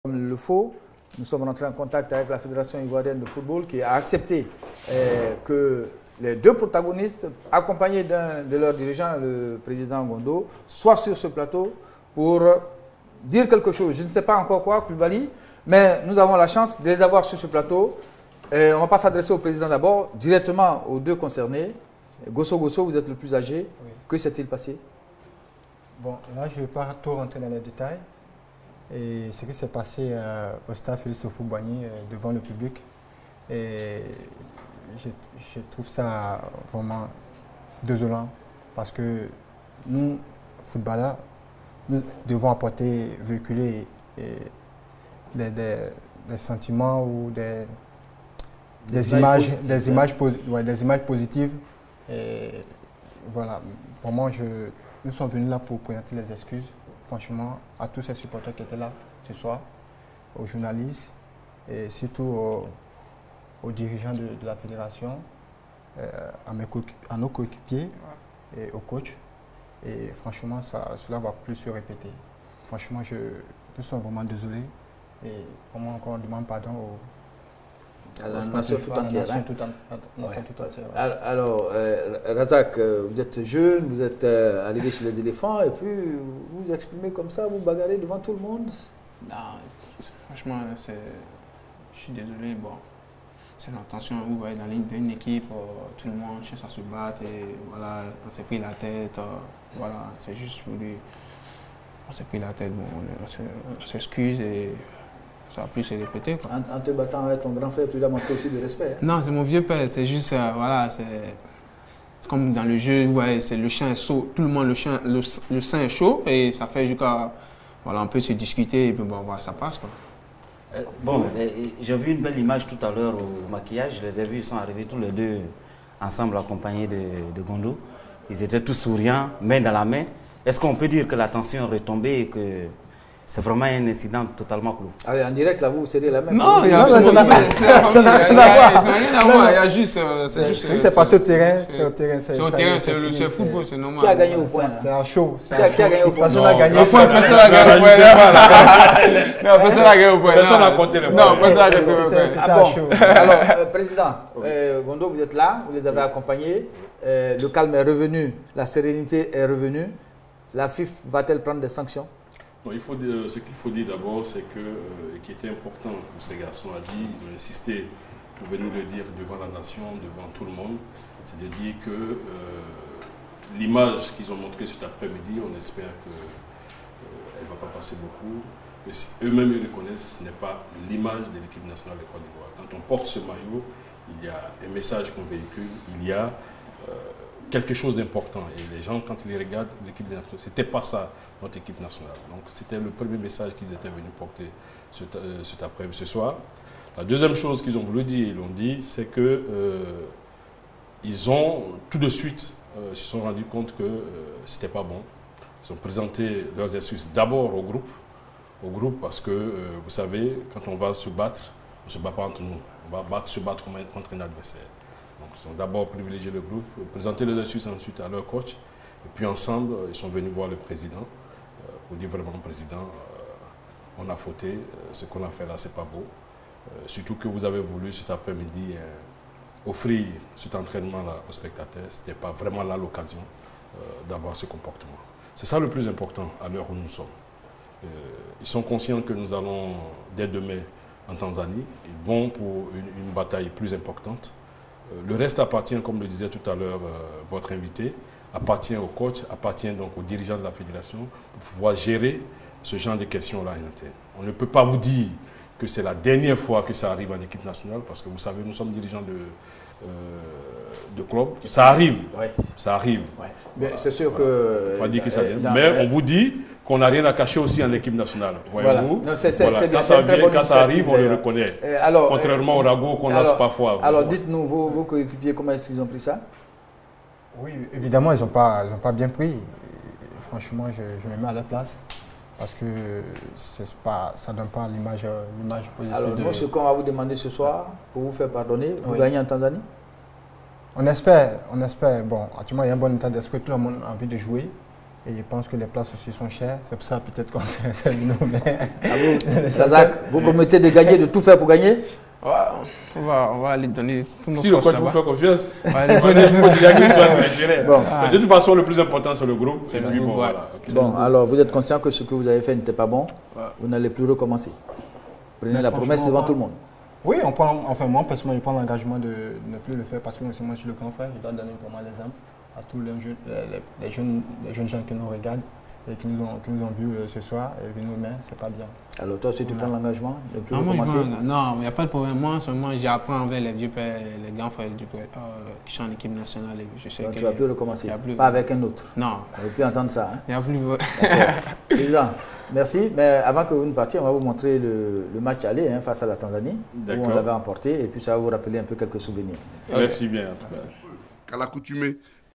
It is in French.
Comme il le faut, nous sommes rentrés en contact avec la Fédération ivoirienne de football qui a accepté que les deux protagonistes, accompagnés d'un de leurs dirigeants, le président Gondo, soient sur ce plateau pour dire quelque chose. Je ne sais pas encore quoi, Koulibaly, mais nous avons la chance de les avoir sur ce plateau. On ne va pas s'adresser au président d'abord, directement aux deux concernés. Gosso, vous êtes le plus âgé. Oui. Que s'est-il passé? Bon, là, je ne vais pas tout rentrer dans les détails. Et ce qui s'est passé au stade Félix Houphouët-Boigny devant le public, et je trouve ça vraiment désolant parce que nous, footballeurs, nous devons apporter, véhiculer des sentiments ou des images positives. Et voilà, vraiment, nous sommes venus là pour présenter les excuses. Franchement, à tous ces supporters qui étaient là ce soir, aux journalistes et surtout aux dirigeants de la fédération, à nos coéquipiers et aux coachs. Et franchement, cela va plus se répéter. Franchement, nous sommes vraiment désolés et vraiment encore on demande pardon à la nation tout entière. Alors, Razak, vous êtes jeune, vous êtes arrivé chez les éléphants et puis vous vous exprimez comme ça, vous bagarrez devant tout le monde? Non, franchement, je suis désolé. Bon, c'est l'intention, vous voyez, dans une équipe, tout le monde cherche à se battre et voilà, on s'est pris la tête. Voilà, c'est juste pour lui. On s'est pris la tête, bon, on s'excuse et ça va plus se répéter. Quoi. En te battant avec ton grand frère, tu lui as manqué aussi de respect. Hein? Non, c'est mon vieux père, c'est juste, voilà, c'est comme dans le jeu, vous voyez, c'est le chien est chaud, tout le monde, le sein est chaud et ça fait jusqu'à, voilà, on peut se discuter et puis bon, voilà, ça passe. Quoi. Bon, j'ai vu une belle image tout à l'heure au maquillage, je les ai vus, ils sont arrivés tous les deux ensemble accompagnés de Gondo. Ils étaient tous souriants, main dans la main. Est-ce qu'on peut dire que la tension est retombée et que c'est vraiment un incident totalement clos? Allez, en direct, là, vous serrez la main. Non, il y a rien à voir. Il y a juste. C'est pas sur le terrain. C'est au terrain. C'est au terrain, c'est le football, c'est normal. Qui a gagné au point? C'est un show. Qui a gagné au point? Personne n'a gagné. Personne n'a gagné au point. Non, personne n'a gagné au point. Personne n'a compté le point. Non, personne n'a gagné au point. Ah bon. Alors, président, Gondo, vous êtes là, vous les avez accompagnés. Le calme est revenu, la sérénité est revenue. La FIFA va-t-elle prendre des sanctions? Non, ce qu'il faut dire d'abord, c'est que, qui était important pour ces garçons à dire, ils ont insisté pour venir le dire devant la nation, devant tout le monde, c'est de dire que l'image qu'ils ont montrée cet après-midi, on espère qu'elle ne va pas passer beaucoup, mais si eux-mêmes ils reconnaissent, ce n'est pas l'image de l'équipe nationale de Côte d'Ivoire. Quand on porte ce maillot, il y a un message qu'on véhicule, il y a quelque chose d'important. Et les gens, quand ils regardent l'équipe nationale, ce n'était pas ça, notre équipe nationale. Donc, c'était le premier message qu'ils étaient venus porter cet après-midi, ce soir. La deuxième chose qu'ils ont voulu dire, ils l'ont dit, c'est que ils ont tout de suite se sont rendus compte que ce n'était pas bon. Ils ont présenté leurs excuses d'abord au groupe parce que, vous savez, quand on va se battre, on ne se bat pas entre nous. On va se battre contre un adversaire. Donc, ils ont d'abord privilégié le groupe, présenté les excuses ensuite à leur coach. Et puis ensemble, ils sont venus voir le président pour dire vraiment, président, on a fauté, ce qu'on a fait là, c'est pas beau. Surtout que vous avez voulu cet après-midi offrir cet entraînement-là aux spectateurs. Ce n'était pas vraiment là l'occasion d'avoir ce comportement. C'est ça le plus important à l'heure où nous sommes. Ils sont conscients que nous allons, dès demain, en Tanzanie. Ils vont pour une bataille plus importante. Le reste appartient, comme le disait tout à l'heure votre invité, appartient au coach, appartient donc aux dirigeants de la fédération pour pouvoir gérer ce genre de questions-là. On ne peut pas vous dire que c'est la dernière fois que ça arrive en équipe nationale parce que vous savez, nous sommes dirigeants de club. Ça arrive, ça arrive. Ouais. Mais c'est sûr que... On va dire que ça vient. Mais on vous dit qu'on n'a rien à cacher aussi en équipe nationale. Voilà. Quand ça arrive, on le reconnaît. Contrairement au ragot qu'on lance parfois. Alors dites-nous, vos coéquipiers, comment est-ce qu'ils ont pris ça? Oui, évidemment, ils n'ont pas bien pris. Franchement, je me mets à leur place. Parce que ça ne donne pas l'image positive. Alors, nous, ce qu'on va vous demander ce soir, pour vous faire pardonner, vous gagnez en Tanzanie? On espère. Bon, actuellement, il y a un bon état d'esprit, tout le monde a envie de jouer. Et je pense que les places aussi sont chères. C'est pour ça peut-être qu'on s'est venu. Razak, vous promettez de gagner, de tout faire pour gagner? On va aller donner tout nos Si le forces coach vous là-bas. fait confiance, Ouais, il faut dire qu'il soit sélectionné. Bon. De toute façon, le plus important, c'est le groupe. Et puis, bon, voilà. Bon, alors vous êtes conscient que ce que vous avez fait n'était pas bon. Ouais. Vous n'allez plus recommencer. Prenez Mais la promesse devant tout le monde. Oui, enfin moi personnellement, je prends l'engagement de ne plus le faire parce que moi je suis le grand frère. Je dois donner vraiment l'exemple à tous les jeunes gens qui nous regardent et qui nous ont vus ce soir et venus nous c'est pas bien. Alors toi aussi tu prends l'engagement de ne plus Non, moi, recommencer? non, il n'y a pas de problème. Moi, seulement, j'apprends avec les vieux pères, les grands frères du qui sont en équipe nationale. Et je sais Donc, que tu ne vas plus recommencer, il y a plus- pas avec un autre. Non, On ne veut plus entendre ça. Hein? il n'y a plus. D'accord. Président, merci. Mais avant que vous ne partiez, on va vous montrer le match aller face à la Tanzanie, où on l'avait emporté, et puis ça va vous rappeler un peu quelques souvenirs. Merci bien. En tout cas. Qu'à l'accoutumée,